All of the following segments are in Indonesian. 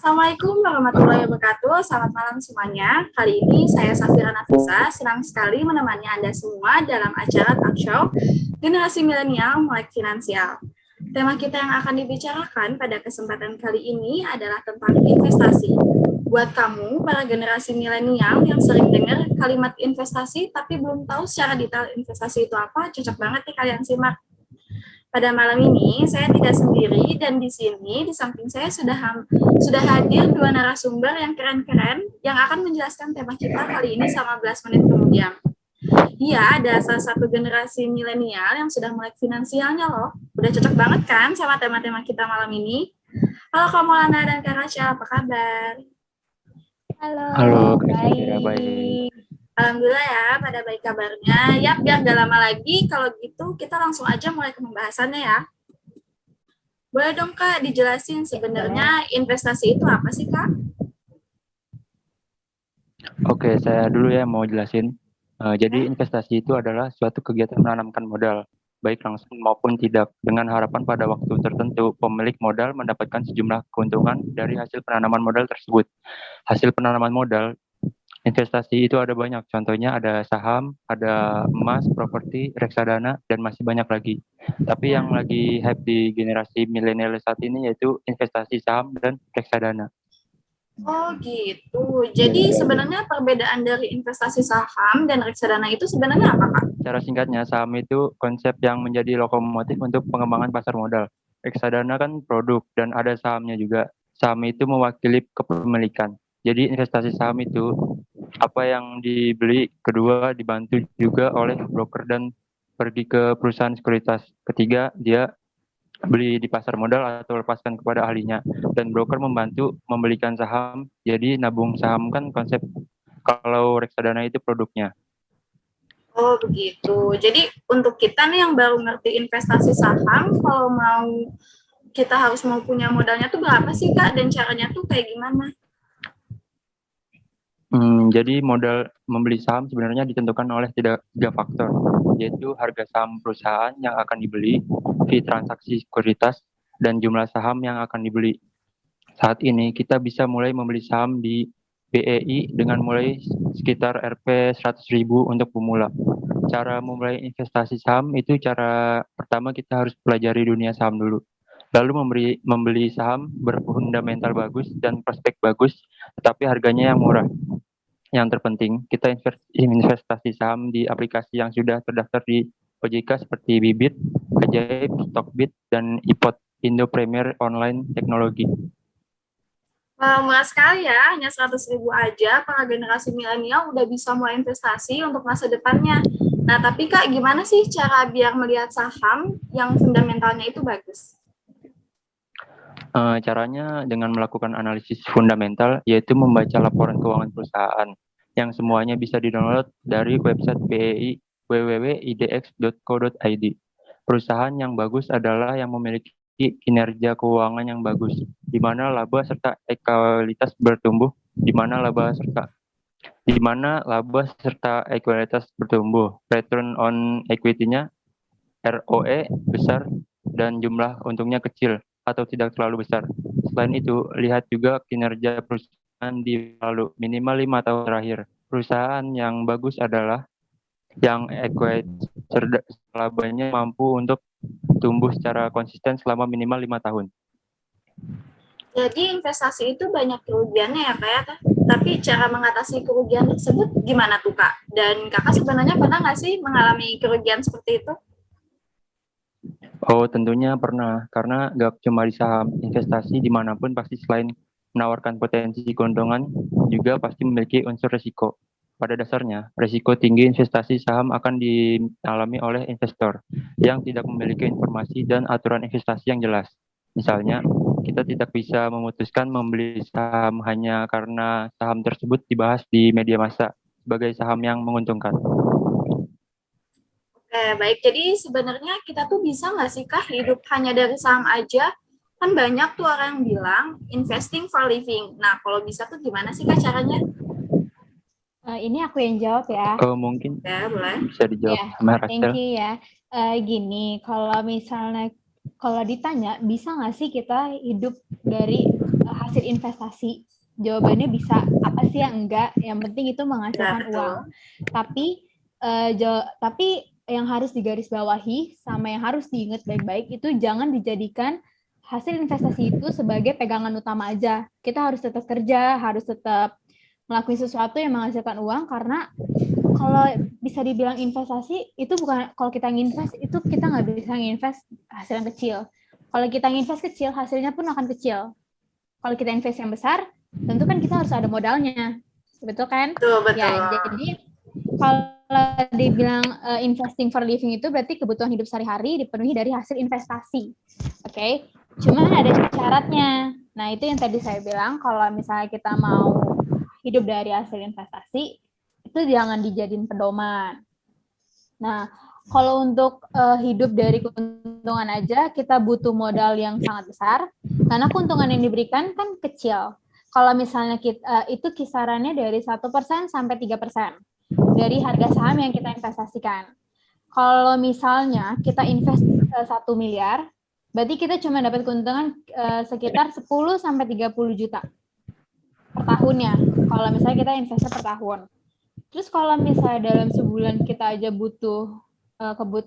Assalamualaikum warahmatullahi wabarakatuh. Selamat malam semuanya. Kali ini saya Safira Nafisa, senang sekali menemani Anda semua dalam acara talk show Generasi Milenial Melek Finansial. Tema kita yang akan dibicarakan pada kesempatan kali ini adalah tentang investasi. Buat kamu, para generasi milenial yang sering dengar kalimat investasi tapi belum tahu secara detail investasi itu apa, cocok banget nih kalian simak. Pada malam ini saya tidak sendiri dan di sini di samping saya sudah hadir dua narasumber yang keren-keren yang akan menjelaskan tema kita kali ini selama 15 menit kemudian. Iya, ada salah satu generasi milenial yang sudah melek finansialnya loh. Udah cocok banget kan sama tema-tema kita malam ini? Halo Kak Maulana dan Kak Rasya, apa kabar? Halo, baik. Alhamdulillah ya, pada baik kabarnya. Ya, biar gak lama lagi, kalau gitu kita langsung aja mulai ke pembahasannya ya. Boleh dong Kak dijelasin sebenarnya investasi itu apa sih Kak? Oke, saya dulu ya mau jelasin. Jadi investasi itu adalah suatu kegiatan menanamkan modal, baik langsung maupun tidak, dengan harapan pada waktu tertentu pemilik modal mendapatkan sejumlah keuntungan dari hasil penanaman modal tersebut. Hasil penanaman modal investasi itu ada banyak, contohnya ada saham, ada emas, properti, reksadana, dan masih banyak lagi. Tapi yang lagi hype di generasi milenial saat ini yaitu investasi saham dan reksadana. Oh gitu. Jadi sebenarnya perbedaan dari investasi saham dan reksadana itu sebenarnya apa Kak? Cara singkatnya, saham itu konsep yang menjadi lokomotif untuk pengembangan pasar modal. Reksadana kan produk dan ada sahamnya juga. Saham itu mewakili kepemilikan. Jadi investasi saham itu apa yang dibeli, kedua dibantu juga oleh broker dan pergi ke perusahaan sekuritas. Ketiga, dia beli di pasar modal atau lepaskan kepada ahlinya. Dan broker membantu membelikan saham. Jadi nabung saham kan konsep, kalau reksadana itu produknya. Oh begitu. Jadi untuk kita nih yang baru ngerti investasi saham, kalau kita harus mau punya modalnya tuh berapa sih Kak? Dan caranya tuh kayak gimana? Jadi modal membeli saham sebenarnya ditentukan oleh tiga faktor, yaitu harga saham perusahaan yang akan dibeli, fee transaksi sekuritas, dan jumlah saham yang akan dibeli. Saat ini kita bisa mulai membeli saham di BEI dengan mulai sekitar Rp 100.000 untuk pemula. Cara memulai investasi saham itu cara pertama kita harus pelajari dunia saham dulu. Lalu membeli saham berfundamental bagus dan prospek bagus, tetapi harganya yang murah. Yang terpenting, kita investasi saham di aplikasi yang sudah terdaftar di OJK seperti Bibit, Ajaib, Stockbit, dan iPod, Indo Premier Online Teknologi. Wah, murah sekali ya, hanya 100.000 aja para generasi milenial udah bisa mulai investasi untuk masa depannya. Nah, tapi Kak, gimana sih cara biar melihat saham yang fundamentalnya itu bagus? Caranya dengan melakukan analisis fundamental, yaitu membaca laporan keuangan perusahaan, yang semuanya bisa di-download dari website BEI www.idx.co.id. Perusahaan yang bagus adalah yang memiliki kinerja keuangan yang bagus, di mana laba serta ekualitas bertumbuh, di mana laba ekualitas bertumbuh, return on equity-nya ROE besar dan jumlah untungnya kecil atau tidak terlalu besar. Selain itu, lihat juga kinerja perusahaan di lalu minimal 5 tahun terakhir. Perusahaan yang bagus adalah yang labanya mampu untuk tumbuh secara konsisten selama minimal 5 tahun. Jadi investasi itu banyak kerugiannya ya Kak ya, tapi cara mengatasi kerugian tersebut gimana tuh Kak? Dan Kakak sebenarnya pernah nggak sih mengalami kerugian seperti itu? Oh, tentunya pernah, karena gak cuma di saham, investasi dimanapun pasti selain menawarkan potensi keuntungan, juga pasti memiliki unsur risiko. Pada dasarnya, risiko tinggi investasi saham akan dialami oleh investor yang tidak memiliki informasi dan aturan investasi yang jelas. Misalnya, kita tidak bisa memutuskan membeli saham hanya karena saham tersebut dibahas di media massa sebagai saham yang menguntungkan. Baik. Jadi sebenarnya kita tuh bisa nggak sih Kak hidup hanya dari saham aja? Kan banyak tuh orang yang bilang investing for living. Nah, kalau bisa tuh gimana sih Kak caranya? Ini aku yang jawab ya. Mungkin Ya, boleh. bisa dijawab sama Rachel. Thank you ya. Gini, kalau misalnya ditanya bisa nggak sih kita hidup dari hasil investasi? Jawabannya bisa, apa sih yang enggak? Yang penting itu menghasilkan uang. Tapi yang harus digarisbawahi sama yang harus diingat baik-baik itu jangan dijadikan hasil investasi itu sebagai pegangan utama aja. Kita harus tetap kerja, harus tetap ngelakuin sesuatu yang menghasilkan uang, karena kalau bisa dibilang investasi itu bukan, kalau kita nginvest itu kita nggak bisa nginvest hasil yang kecil. Kalau kita nginvest kecil, hasilnya pun akan kecil. Kalau kita invest yang besar, tentu kan kita harus ada modalnya, betul kan? Betul. Ya, jadi kalau dibilang investing for living itu berarti kebutuhan hidup sehari-hari dipenuhi dari hasil investasi, oke? Cuma ada syaratnya. Nah, itu yang tadi saya bilang, kalau misalnya kita mau hidup dari hasil investasi, itu jangan dijadiin pedoman. Nah, kalau untuk hidup dari keuntungan aja, kita butuh modal yang sangat besar, karena keuntungan yang diberikan kan kecil. Kalau misalnya kita, itu kisarannya dari 1% sampai 3% dari harga saham yang kita investasikan. Kalau misalnya kita invest 1 miliar, berarti kita cuma dapat keuntungan sekitar 10 sampai 30 juta per tahunnya. Kalau misalnya kita investasi per tahun. Terus kalau misalnya dalam sebulan kita aja butuh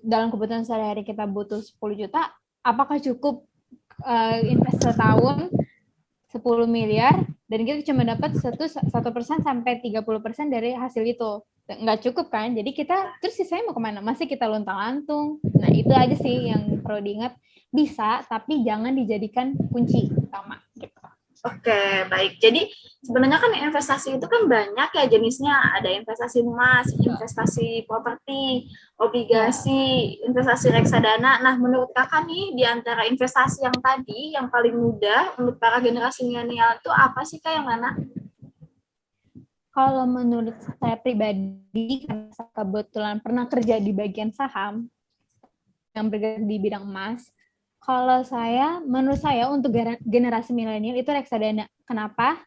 dalam kebutuhan sehari-hari kita butuh 10 juta, apakah cukup invest setahun 10 miliar dan kita cuma dapat 1% sampai 30% dari hasil itu? Nggak cukup kan? Jadi kita terus sisanya mau kemana? Masih kita lontang-lantung. Nah, itu aja sih yang perlu diingat. Bisa, tapi jangan dijadikan kunci utama gitu. Oke, baik. Jadi sebenarnya kan investasi itu kan banyak ya jenisnya. Ada investasi emas, investasi properti, obligasi, investasi reksadana. Nah, menurut kakak nih, di antara investasi yang tadi, yang paling mudah untuk para generasi milenial itu apa sih, Kak, yang mana? Kalau menurut saya pribadi, karena saya kebetulan pernah kerja di bagian saham, yang bergerak di bidang emas, menurut saya untuk generasi milenial itu reksadana. Kenapa?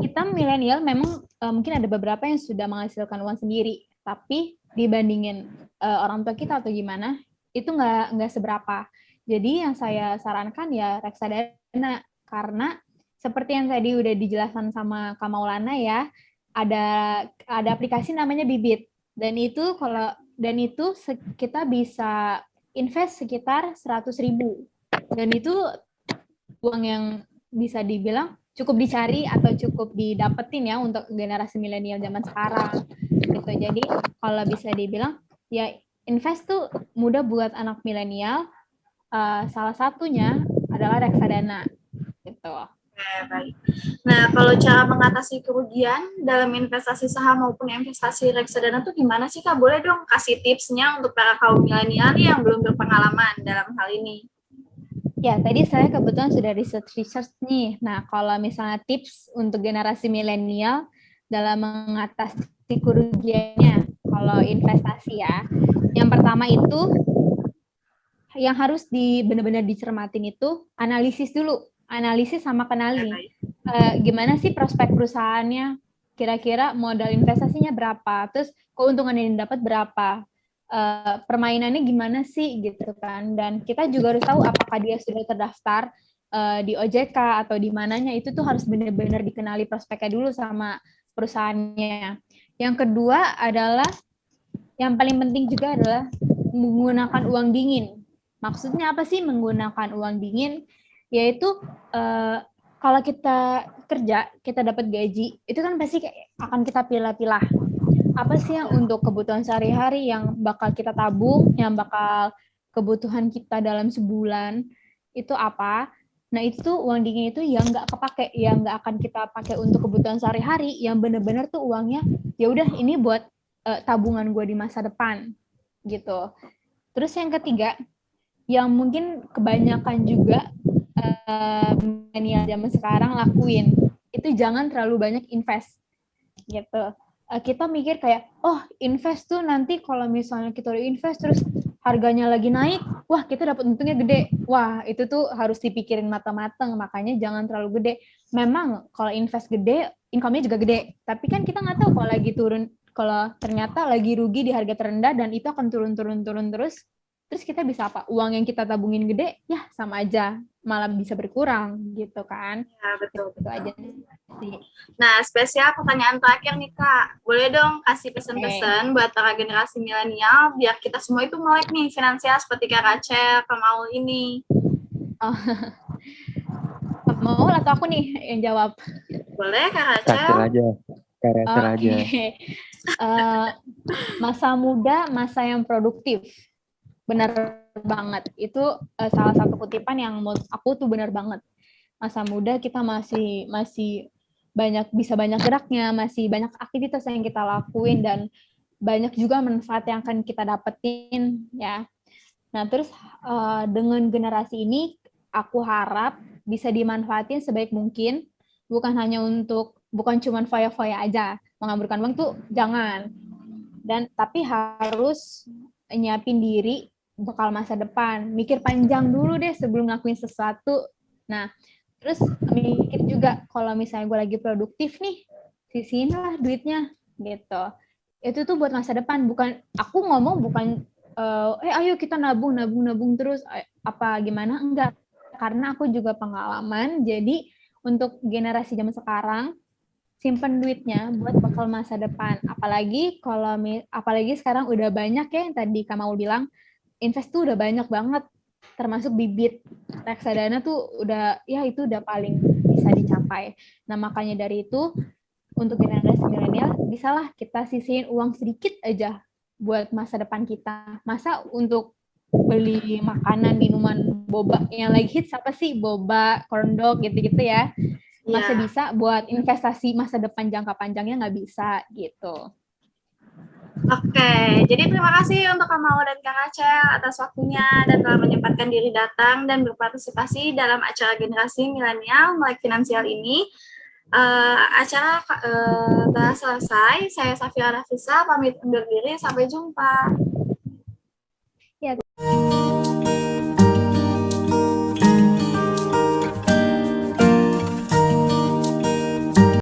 Kita milenial memang mungkin ada beberapa yang sudah menghasilkan uang sendiri, tapi dibandingin orang tua kita atau gimana, itu nggak seberapa. Jadi yang saya sarankan ya reksadana, karena seperti yang tadi udah dijelaskan sama Kak Maulana ya, ada aplikasi namanya Bibit, dan itu kita bisa invest sekitar 100.000, dan itu uang yang bisa dibilang cukup dicari atau cukup didapetin ya untuk generasi milenial zaman sekarang gitu. Jadi kalau bisa dibilang ya invest tuh mudah buat anak milenial, salah satunya adalah reksadana gitu. Baik. Nah, kalau cara mengatasi kerugian dalam investasi saham maupun investasi reksadana tuh gimana sih, Kak? Boleh dong kasih tipsnya untuk para kaum milenial yang belum berpengalaman dalam hal ini. Ya, tadi saya kebetulan sudah research nih. Nah, kalau misalnya tips untuk generasi milenial dalam mengatasi kerugiannya, kalau investasi ya, yang pertama itu yang harus benar-benar dicermatin itu analisis dulu, analisis sama kenali. Gimana sih prospek perusahaannya, kira-kira modal investasinya berapa, terus keuntungan yang didapat berapa, permainannya gimana sih gitu kan. Dan kita juga harus tahu apakah dia sudah terdaftar di OJK atau di mananya. Itu tuh harus benar-benar dikenali prospeknya dulu sama perusahaannya. Yang kedua adalah, yang paling penting juga adalah menggunakan uang dingin. Maksudnya apa sih menggunakan uang dingin? Yaitu kalau kita kerja, kita dapat gaji, itu kan pasti akan kita pilah-pilah. Apa sih yang untuk kebutuhan sehari-hari, yang bakal kita tabung, yang bakal kebutuhan kita dalam sebulan, itu apa? Nah, itu uang dingin itu yang nggak kepake, yang nggak akan kita pakai untuk kebutuhan sehari-hari, yang benar-benar tuh uangnya, ya udah ini buat tabungan gue di masa depan, gitu. Terus yang ketiga, yang mungkin kebanyakan juga milenial zaman sekarang lakuin, itu jangan terlalu banyak invest gitu. Kita mikir kayak, oh invest tuh nanti kalau misalnya kita udah invest terus harganya lagi naik, wah kita dapat untungnya gede. Wah itu tuh harus dipikirin matang-matang, makanya jangan terlalu gede. Memang kalau invest gede, income-nya juga gede, tapi kan kita nggak tahu kalau ternyata lagi rugi di harga terendah dan itu akan turun terus, terus kita bisa apa? Uang yang kita tabungin gede, ya sama aja, malah bisa berkurang gitu kan. Ya, betul. Itu aja sih. Nah, spesial pertanyaan terakhir nih, Kak. Boleh dong kasih pesan-pesan buat para generasi milenial biar kita semua itu melek nih finansial seperti Kak Rachel, Kak Maul ini. Mau atau aku nih yang jawab? Boleh, Kak Rachel Rachel? aja. Kak Rachel aja. Masa muda, masa yang produktif. Benar banget. Itu salah satu kutipan yang menurut aku tuh benar banget. Masa muda kita masih bisa banyak geraknya, masih banyak aktivitas yang kita lakuin, dan banyak juga manfaat yang akan kita dapetin ya. Nah, terus dengan generasi ini aku harap bisa dimanfaatin sebaik mungkin, bukan cuma foya-foya aja. Mengamburkan uang tuh jangan. Dan tapi harus nyiapin diri bakal masa depan. Mikir panjang dulu deh sebelum ngelakuin sesuatu. Nah, terus mikir juga kalau misalnya gue lagi produktif nih, sisihin lah duitnya gitu. Itu tuh buat masa depan. Bukan aku ngomong bukan ayo kita nabung terus apa gimana, enggak, karena aku juga pengalaman. Jadi untuk generasi zaman sekarang, simpen duitnya buat bakal masa depan. Apalagi sekarang udah banyak ya, yang tadi Kak Maul bilang, invest tuh udah banyak banget, termasuk bibit reksadana tuh udah, ya itu udah paling bisa dicapai. Nah, makanya dari itu untuk generasi milenial bisalah kita sisihin uang sedikit aja buat masa depan kita. Masa untuk beli makanan, minuman, boba yang lagi hits apa sih? Boba, corn dog gitu-gitu ya. Masa bisa buat investasi masa depan jangka panjangnya nggak bisa gitu. Oke, jadi terima kasih untuk Kak Maul dan Kak Rachel atas waktunya dan telah menyempatkan diri datang dan berpartisipasi dalam acara generasi milenial melek finansial ini. Acara telah selesai. Saya Safira Nafisa pamit undur diri. Sampai jumpa. Ya.